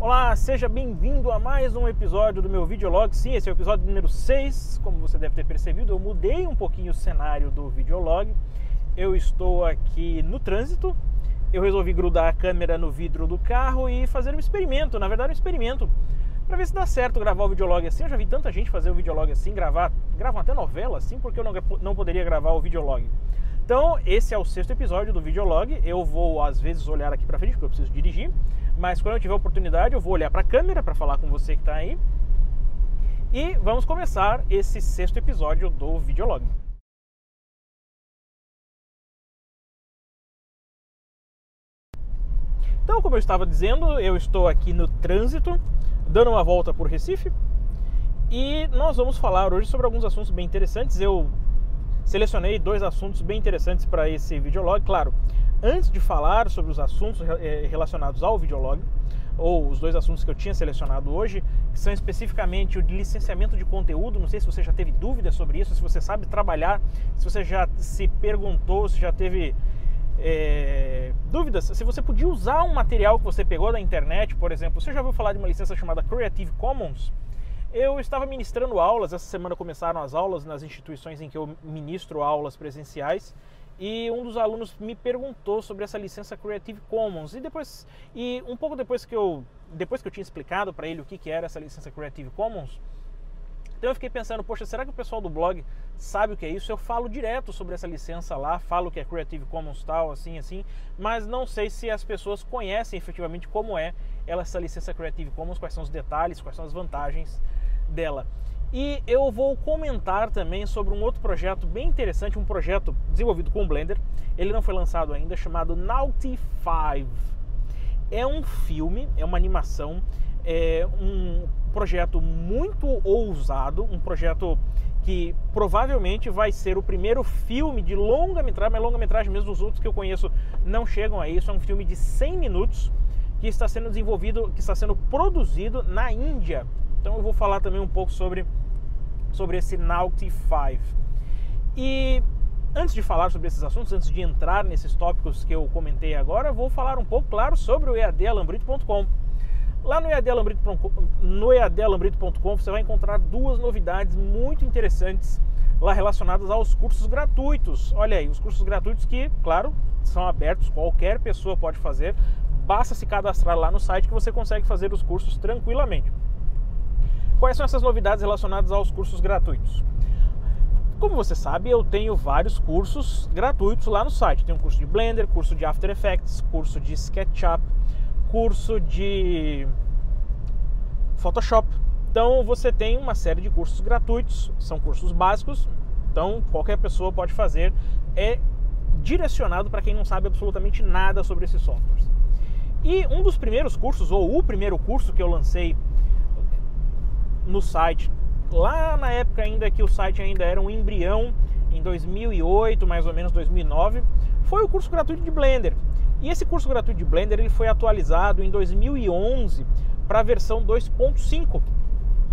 Olá, seja bem-vindo a mais um episódio do meu videolog. Sim, esse é o episódio número 6, como você deve ter percebido, eu mudei um pouquinho o cenário do videolog. Eu estou aqui no trânsito, eu resolvi grudar a câmera no vidro do carro e fazer um experimento, na verdade um experimento, para ver se dá certo gravar o videolog assim. Eu já vi tanta gente fazer o videolog assim, gravam até novela assim, porque eu não poderia gravar o videolog. Então, esse é o 6º episódio do videolog. Eu vou, às vezes, olhar aqui para frente, porque eu preciso dirigir. Mas quando eu tiver oportunidade, eu vou olhar para a câmera para falar com você que está aí. E vamos começar esse 6º episódio do videolog. Então, como eu estava dizendo, eu estou aqui no trânsito, dando uma volta por Recife. E nós vamos falar hoje sobre alguns assuntos bem interessantes. Eu selecionei 2 assuntos bem interessantes para esse videolog. Claro, antes de falar sobre os assuntos relacionados ao videolog, ou os 2 assuntos que eu tinha selecionado hoje, que são especificamente o de licenciamento de conteúdo. Não sei se você já teve dúvidas sobre isso, se você sabe trabalhar, se você já se perguntou, se já teve dúvidas, se você podia usar um material que você pegou da internet, por exemplo. Você já ouviu falar de uma licença chamada Creative Commons? Eu estava ministrando aulas, essa semana começaram as aulas nas instituições em que eu ministro aulas presenciais, e um dos alunos me perguntou sobre essa licença Creative Commons, e um pouco depois que eu tinha explicado para ele o que era essa licença Creative Commons, então eu fiquei pensando, poxa, será que o pessoal do blog sabe o que é isso? Eu falo direto sobre essa licença lá, falo que é Creative Commons tal, assim, mas não sei se as pessoas conhecem efetivamente como é essa licença Creative Commons, quais são os detalhes, quais são as vantagens dela. E eu vou comentar também sobre um outro projeto bem interessante, um projeto desenvolvido com o Blender. Ele não foi lançado ainda, chamado Naughty 5. É um filme, é uma animação, é um projeto muito ousado, um projeto que provavelmente vai ser o primeiro filme de longa-metragem, mas longa-metragem mesmo, os outros que eu conheço não chegam a isso. É um filme de 100 minutos que está sendo desenvolvido, que está sendo produzido na Índia. Então eu vou falar também um pouco sobre esse Naughty 5. E antes de falar sobre esses assuntos, antes de entrar nesses tópicos que eu comentei agora, eu vou falar um pouco, claro, sobre o eadalambrito.com. Lá no eadalambrito.com você vai encontrar 2 novidades muito interessantes lá relacionadas aos cursos gratuitos. Olha aí, os cursos gratuitos que, claro, são abertos, qualquer pessoa pode fazer, basta se cadastrar lá no site que você consegue fazer os cursos tranquilamente. Quais são essas novidades relacionadas aos cursos gratuitos? Como você sabe, eu tenho vários cursos gratuitos lá no site. Tem um curso de Blender, curso de After Effects, curso de SketchUp, curso de Photoshop. Então você tem uma série de cursos gratuitos, são cursos básicos, então qualquer pessoa pode fazer. É direcionado para quem não sabe absolutamente nada sobre esses softwares. E um dos primeiros cursos, ou o primeiro curso que eu lancei no site, lá na época ainda que o site ainda era um embrião, em 2008, mais ou menos 2009, foi o curso gratuito de Blender. E esse curso gratuito de Blender ele foi atualizado em 2011 para a versão 2.5.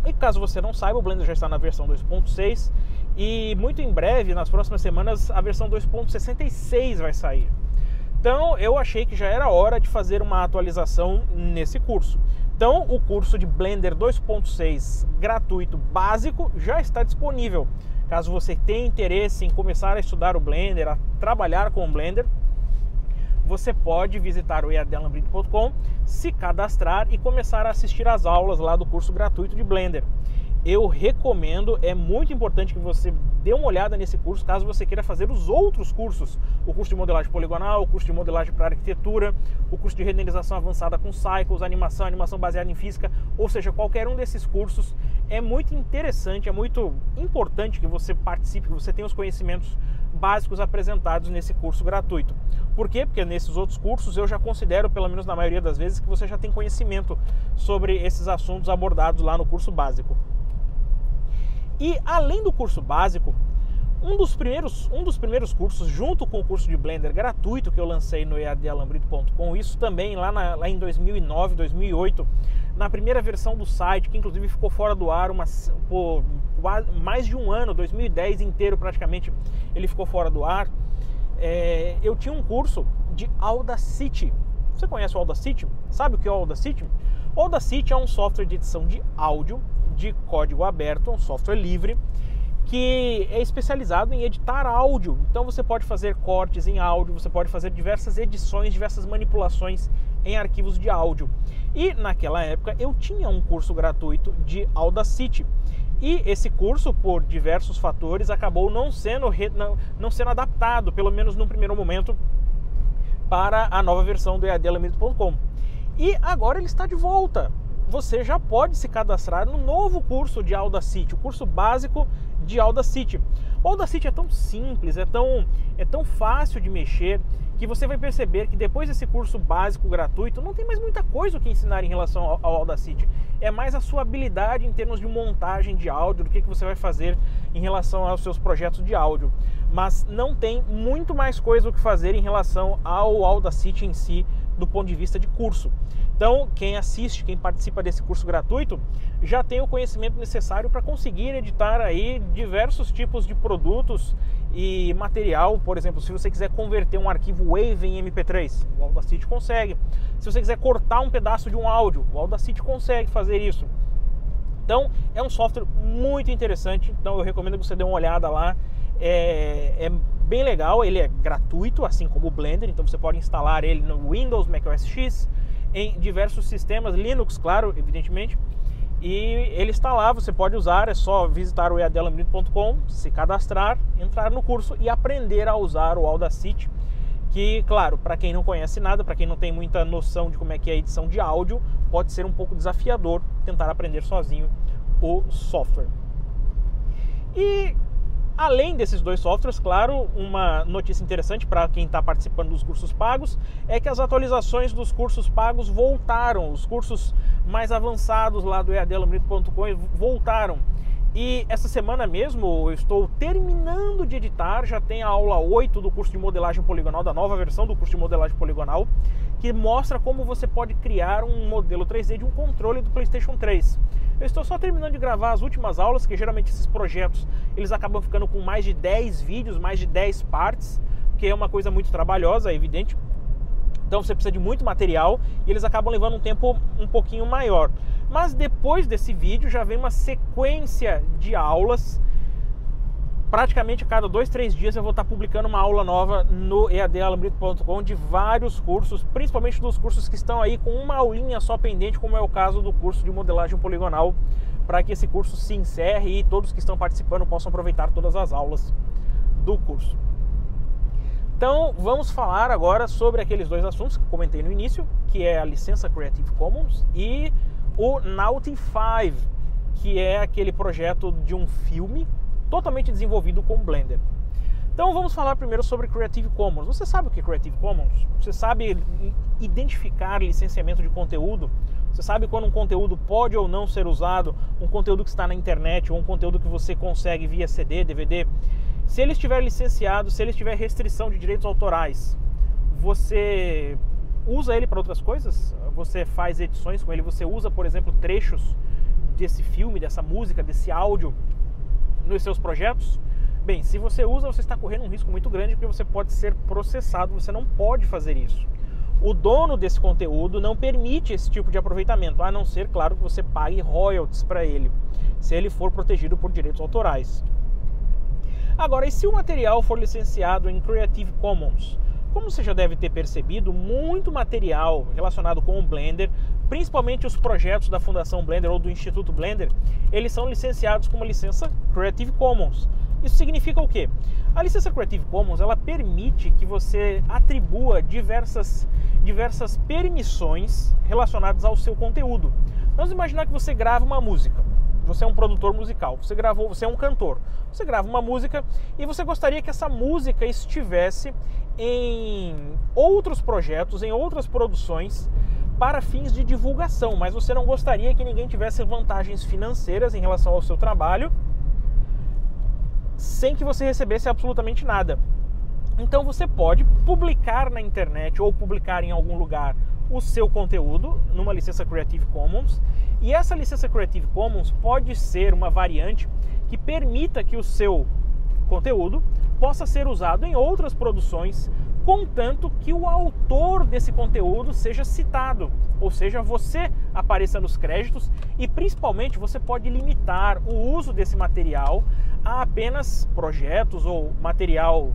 E caso você não saiba, o Blender já está na versão 2.6 e muito em breve, nas próximas semanas, a versão 2.66 vai sair. Então eu achei que já era hora de fazer uma atualização nesse curso. Então o curso de Blender 2.6 gratuito básico já está disponível. Caso você tenha interesse em começar a estudar o Blender, a trabalhar com o Blender, você pode visitar o eadalambrito.com, se cadastrar e começar a assistir às aulas lá do curso gratuito de Blender. Eu recomendo, é muito importante que você dê uma olhada nesse curso, caso você queira fazer os outros cursos. O curso de modelagem poligonal, o curso de modelagem para arquitetura, o curso de renderização avançada com Cycles, animação baseada em física, ou seja, qualquer um desses cursos. É muito interessante, é muito importante que você participe, que você tenha os conhecimentos básicos apresentados nesse curso gratuito. Por quê? Porque nesses outros cursos eu já considero, pelo menos na maioria das vezes, que você já tem conhecimento sobre esses assuntos abordados lá no curso básico. E além do curso básico, um dos primeiros cursos, junto com o curso de Blender gratuito que eu lancei no eadalambrito.com, isso também lá em 2009, 2008, na primeira versão do site, que inclusive ficou fora do ar por mais de um ano, 2010 inteiro praticamente ele ficou fora do ar. Eu tinha um curso de Audacity. Você conhece o Audacity? Sabe o que é o Audacity? O Audacity é um software de edição de áudio de código aberto, um software livre, que é especializado em editar áudio. Então você pode fazer cortes em áudio, você pode fazer diversas edições, diversas manipulações em arquivos de áudio. E naquela época eu tinha um curso gratuito de Audacity. E esse curso, por diversos fatores, acabou não sendo adaptado, pelo menos no primeiro momento, para a nova versão do eadunlimited.com. E agora ele está de volta. Você já pode se cadastrar no novo curso de Audacity, o curso básico de Audacity. O Audacity é tão simples, é tão fácil de mexer, que você vai perceber que depois desse curso básico gratuito, não tem mais muita coisa o que ensinar em relação ao Audacity. É mais a sua habilidade em termos de montagem de áudio, do que você vai fazer em relação aos seus projetos de áudio. Mas não tem muito mais coisa o que fazer em relação ao Audacity em si, do ponto de vista de curso. Então, quem assiste, quem participa desse curso gratuito, já tem o conhecimento necessário para conseguir editar aí diversos tipos de produtos e material. Por exemplo, se você quiser converter um arquivo WAV em MP3, o Audacity consegue. Se você quiser cortar um pedaço de um áudio, o Audacity consegue fazer isso. Então, é um software muito interessante, então eu recomendo que você dê uma olhada lá. É bem legal, ele é gratuito, assim como o Blender, então você pode instalar ele no Windows, Mac OS X, em diversos sistemas, Linux, claro, evidentemente, e ele está lá, você pode usar, é só visitar o eadunlimited.com, se cadastrar, entrar no curso e aprender a usar o Audacity, que, claro, para quem não conhece nada, para quem não tem muita noção de como é que é a edição de áudio, pode ser um pouco desafiador tentar aprender sozinho o software. E além desses dois softwares, claro, uma notícia interessante para quem está participando dos cursos pagos é que as atualizações dos cursos pagos voltaram, os cursos mais avançados lá do eadunlimited.com voltaram. E essa semana mesmo eu estou terminando de editar, já tem a aula 8 do curso de modelagem poligonal, da nova versão do curso de modelagem poligonal, que mostra como você pode criar um modelo 3D de um controle do PlayStation 3. Eu estou só terminando de gravar as últimas aulas, que geralmente esses projetos eles acabam ficando com mais de 10 vídeos, mais de 10 partes, que é uma coisa muito trabalhosa, é evidente. Então você precisa de muito material e eles acabam levando um tempo um pouquinho maior. Mas depois desse vídeo já vem uma sequência de aulas. Praticamente a cada 2-3 dias eu vou estar publicando uma aula nova no eadunlimited.com de vários cursos, principalmente dos cursos que estão aí com uma aulinha só pendente, como é o caso do curso de modelagem poligonal, para que esse curso se encerre e todos que estão participando possam aproveitar todas as aulas do curso. Então vamos falar agora sobre aqueles dois assuntos que eu comentei no início, que é a licença Creative Commons e o Naughtify, que é aquele projeto de um filme totalmente desenvolvido com Blender. Então vamos falar primeiro sobre Creative Commons. Você sabe o que é Creative Commons? Você sabe identificar licenciamento de conteúdo? Você sabe quando um conteúdo pode ou não ser usado, um conteúdo que está na internet ou um conteúdo que você consegue via CD, DVD? Se ele estiver licenciado, se ele tiver restrição de direitos autorais, você usa ele para outras coisas? Você faz edições com ele? Você usa, por exemplo, trechos desse filme, dessa música, desse áudio nos seus projetos? Bem, se você usa, você está correndo um risco muito grande, porque você pode ser processado, você não pode fazer isso. O dono desse conteúdo não permite esse tipo de aproveitamento, a não ser, claro, que você pague royalties para ele, se ele for protegido por direitos autorais. Agora, e se o material for licenciado em Creative Commons? Como você já deve ter percebido, muito material relacionado com o Blender, principalmente os projetos da Fundação Blender ou do Instituto Blender, eles são licenciados com uma licença Creative Commons. Isso significa o quê? A licença Creative Commons, ela permite que você atribua diversas permissões relacionadas ao seu conteúdo. Vamos imaginar que você grava uma música. Você é um produtor musical, você é um cantor. Você grava uma música e você gostaria que essa música estivesse em outros projetos, em outras produções, para fins de divulgação, mas você não gostaria que ninguém tivesse vantagens financeiras em relação ao seu trabalho, sem que você recebesse absolutamente nada. Então você pode publicar na internet ou publicar em algum lugar o seu conteúdo numa licença Creative Commons, e essa licença Creative Commons pode ser uma variante que permita que o seu conteúdo possa ser usado em outras produções, contanto que o autor autor desse conteúdo seja citado, ou seja, você apareça nos créditos, e principalmente você pode limitar o uso desse material a apenas projetos ou material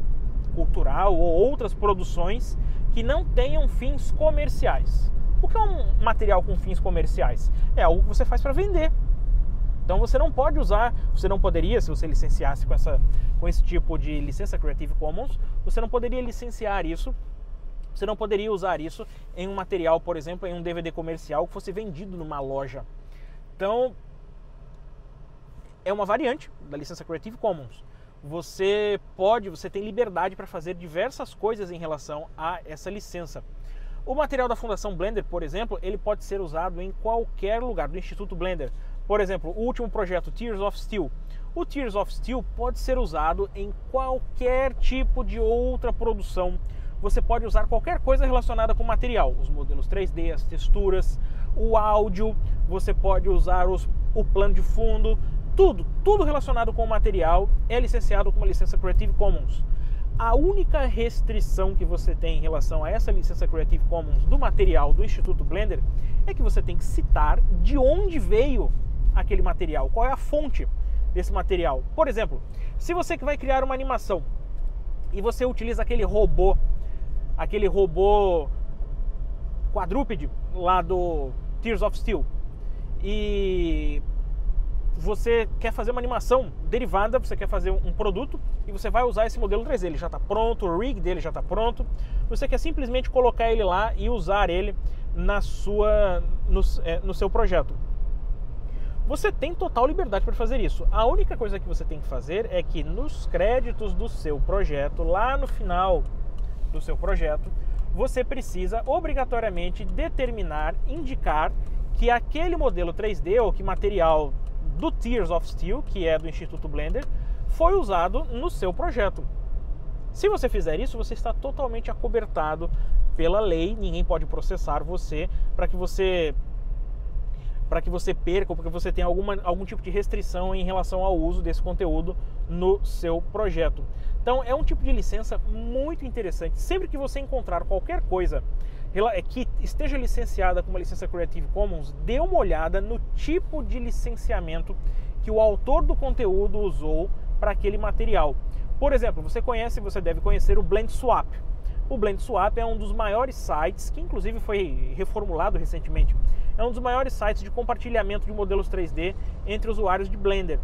cultural ou outras produções que não tenham fins comerciais. O que é um material com fins comerciais? É algo que você faz para vender. Então você não pode usar, você não poderia, se você licenciasse com esse tipo de licença Creative Commons, você não poderia licenciar isso, você não poderia usar isso em um material, por exemplo, em um DVD comercial que fosse vendido numa loja. Então, é uma variante da licença Creative Commons. Você tem liberdade para fazer diversas coisas em relação a essa licença. O material da Fundação Blender, por exemplo, ele pode ser usado em qualquer lugar do Instituto Blender. Por exemplo, o último projeto, Tears of Steel. O Tears of Steel pode ser usado em qualquer tipo de outra produção. Você pode usar qualquer coisa relacionada com o material, os modelos 3D, as texturas, o áudio, você pode usar o plano de fundo, tudo relacionado com o material é licenciado com uma licença Creative Commons. A única restrição que você tem em relação a essa licença Creative Commons do material do Instituto Blender é que você tem que citar de onde veio aquele material, qual é a fonte desse material. Por exemplo, se você que vai criar uma animação e você utiliza aquele robô quadrúpede lá do Tears of Steel, e você quer fazer uma animação derivada, você quer fazer um produto e você vai usar esse modelo 3D, ele já está pronto, o rig dele já está pronto, você quer simplesmente colocar ele lá e usar ele no seu projeto. Você tem total liberdade para fazer isso. A única coisa que você tem que fazer é que nos créditos do seu projeto, lá no final do seu projeto, você precisa obrigatoriamente indicar que aquele modelo 3D ou que material do Tears of Steel, que é do Instituto Blender, foi usado no seu projeto. Se você fizer isso, você está totalmente acobertado pela lei, ninguém pode processar você para que você perca ou porque você tenha algum tipo de restrição em relação ao uso desse conteúdo no seu projeto. Então é um tipo de licença muito interessante. Sempre que você encontrar qualquer coisa que esteja licenciada com uma licença Creative Commons, dê uma olhada no tipo de licenciamento que o autor do conteúdo usou para aquele material. Por exemplo, você deve conhecer o Blend Swap. O Blend Swap é um dos maiores sites, que inclusive foi reformulado recentemente, é um dos maiores sites de compartilhamento de modelos 3D entre usuários de Blender.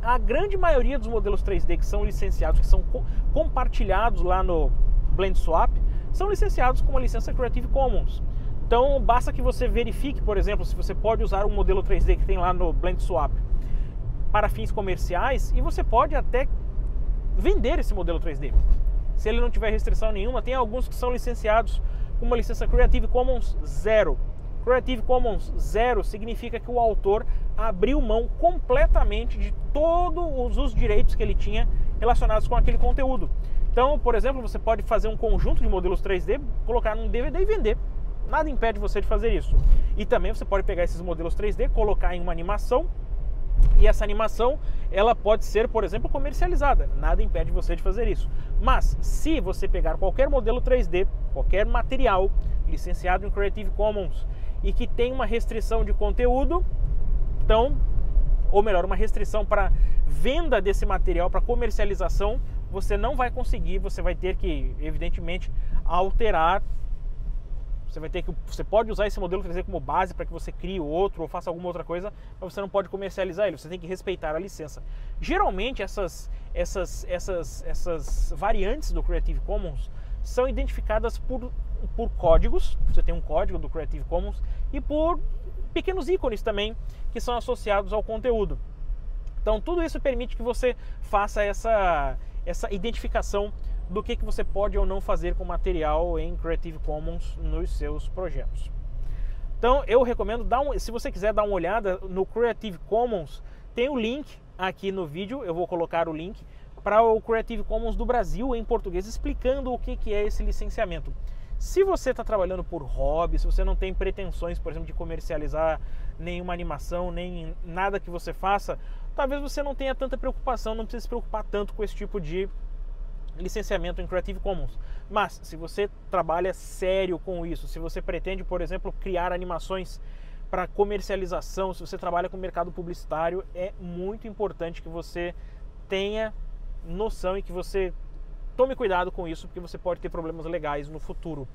A grande maioria dos modelos 3D que são licenciados, que são compartilhados lá no Blend Swap, são licenciados com uma licença Creative Commons. Então basta que você verifique, por exemplo, se você pode usar um modelo 3D que tem lá no Blend Swap para fins comerciais, e você pode até vender esse modelo 3D. Se ele não tiver restrição nenhuma, tem alguns que são licenciados com uma licença Creative Commons 0. Creative Commons 0 significa que o autor abriu mão completamente de todos os direitos que ele tinha relacionados com aquele conteúdo. Então, por exemplo, você pode fazer um conjunto de modelos 3D, colocar num DVD e vender. Nada impede você de fazer isso. E também você pode pegar esses modelos 3D, colocar em uma animação, e essa animação ela pode ser, por exemplo, comercializada. Nada impede você de fazer isso. Mas se você pegar qualquer modelo 3D, qualquer material licenciado em Creative Commons e que tem uma restrição de conteúdo, então, ou melhor, uma restrição para venda desse material, para comercialização, você não vai conseguir, você vai ter que, evidentemente, alterar. Você pode usar esse modelo 3D como base para que você crie outro ou faça alguma outra coisa, mas você não pode comercializar ele, você tem que respeitar a licença. Geralmente essas variantes do Creative Commons são identificadas por códigos, você tem um código do Creative Commons, e por pequenos ícones também que são associados ao conteúdo. Então tudo isso permite que você faça essa identificação do que você pode ou não fazer com material em Creative Commons nos seus projetos. Então eu recomendo, se você quiser dar uma olhada no Creative Commons, tem o link aqui no vídeo, eu vou colocar o link para o Creative Commons do Brasil em português, explicando o que é esse licenciamento. Se você está trabalhando por hobby, se você não tem pretensões, por exemplo, de comercializar nenhuma animação, nem nada que você faça, talvez você não tenha tanta preocupação, não precisa se preocupar tanto com esse tipo de licenciamento em Creative Commons. Mas se você trabalha sério com isso, se você pretende, por exemplo, criar animações para comercialização, se você trabalha com mercado publicitário, é muito importante que você tenha noção e que você tome cuidado com isso, porque você pode ter problemas legais no futuro.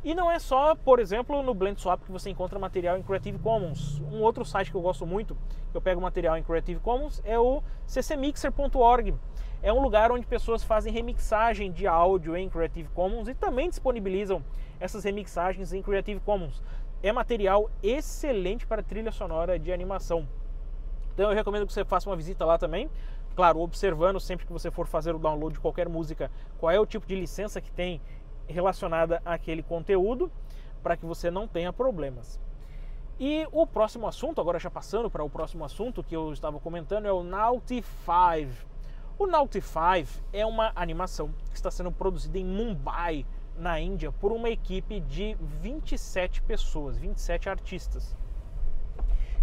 E não é só, por exemplo, no BlendSwap que você encontra material em Creative Commons. Um outro site que eu gosto muito, que eu pego material em Creative Commons, é o ccmixer.org. É um lugar onde pessoas fazem remixagem de áudio em Creative Commons e também disponibilizam essas remixagens em Creative Commons. É material excelente para trilha sonora de animação. Então eu recomendo que você faça uma visita lá também. Claro, observando sempre que você for fazer o download de qualquer música, qual é o tipo de licença que tem relacionada àquele conteúdo, para que você não tenha problemas. E o próximo assunto, agora já passando para o próximo assunto que eu estava comentando, é o Naughty 5. O Naughty 5 é uma animação que está sendo produzida em Mumbai, na Índia, por uma equipe de 27 pessoas, 27 artistas.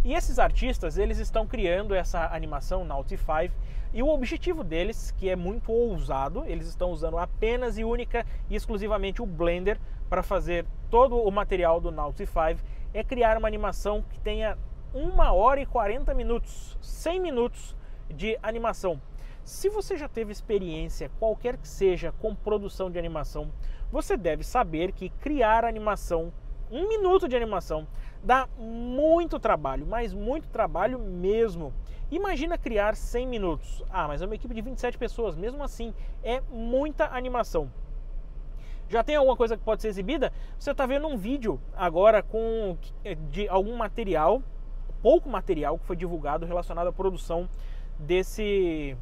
E esses artistas, eles estão criando essa animação Naughty 5, e o objetivo deles, que é muito ousado, eles estão usando apenas e única e exclusivamente o Blender para fazer todo o material do Naughty 5, é criar uma animação que tenha 1 hora e 40 minutos, 100 minutos de animação. Se você já teve experiência, qualquer que seja, com produção de animação, você deve saber que criar animação, 1 minuto de animação, dá muito trabalho, mas muito trabalho mesmo. Imagina criar 100 minutos. Ah, mas é uma equipe de 27 pessoas, mesmo assim, é muita animação. Já tem alguma coisa que pode ser exibida? Você está vendo um vídeo agora de algum material, pouco material que foi divulgado relacionado à produção desse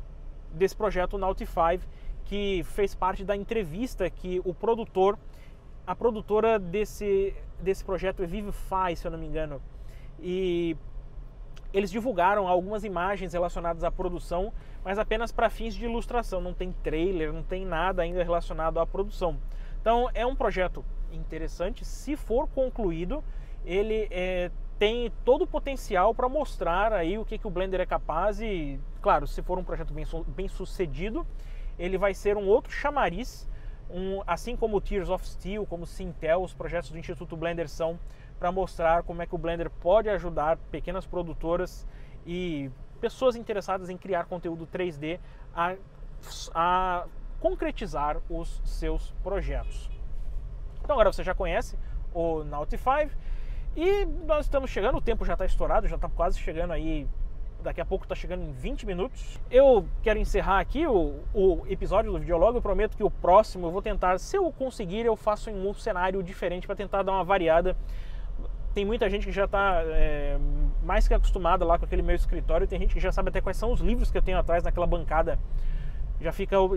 projeto Naughty 5, que fez parte da entrevista que a produtora desse projeto é Vivify, se eu não me engano, e eles divulgaram algumas imagens relacionadas à produção, mas apenas para fins de ilustração, não tem trailer, não tem nada ainda relacionado à produção. Então é um projeto interessante. Se for concluído, ele tem todo o potencial para mostrar aí o que o Blender é capaz e, claro, se for um projeto bem sucedido, ele vai ser um outro chamariz, assim como o Tears of Steel, como o Sintel, os projetos do Instituto Blender são, para mostrar como é que o Blender pode ajudar pequenas produtoras e pessoas interessadas em criar conteúdo 3D a concretizar os seus projetos. Então agora você já conhece o Naughty 5 e nós estamos chegando, o tempo já está estourado, já está quase chegando aí, daqui a pouco está chegando em 20 minutos. Eu quero encerrar aqui o episódio do Videolog. Eu prometo que o próximo eu vou tentar, se eu conseguir, eu faço em um cenário diferente para tentar dar uma variada. Tem muita gente que já está mais que acostumada lá com aquele meu escritório, tem gente que já sabe até quais são os livros que eu tenho atrás naquela bancada,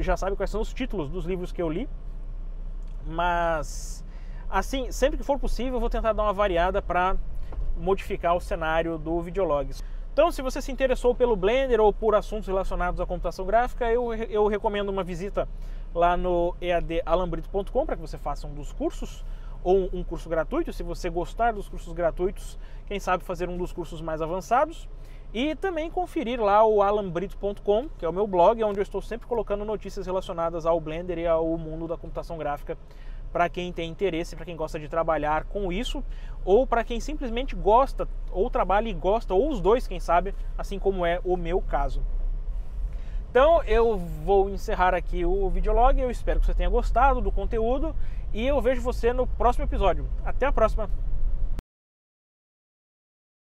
já sabe quais são os títulos dos livros que eu li, mas assim, sempre que for possível eu vou tentar dar uma variada para modificar o cenário do Videolog. Então, se você se interessou pelo Blender ou por assuntos relacionados à computação gráfica, eu recomendo uma visita lá no eadalambrito.com para que você faça um dos cursos, ou um curso gratuito. Se você gostar dos cursos gratuitos, quem sabe fazer um dos cursos mais avançados. E também conferir lá o alambrito.com, que é o meu blog, onde eu estou sempre colocando notícias relacionadas ao Blender e ao mundo da computação gráfica, para quem tem interesse, para quem gosta de trabalhar com isso, ou para quem simplesmente gosta, ou trabalha e gosta, ou os dois, quem sabe, assim como é o meu caso. Então eu vou encerrar aqui o Videolog, eu espero que você tenha gostado do conteúdo e eu vejo você no próximo episódio. Até a próxima!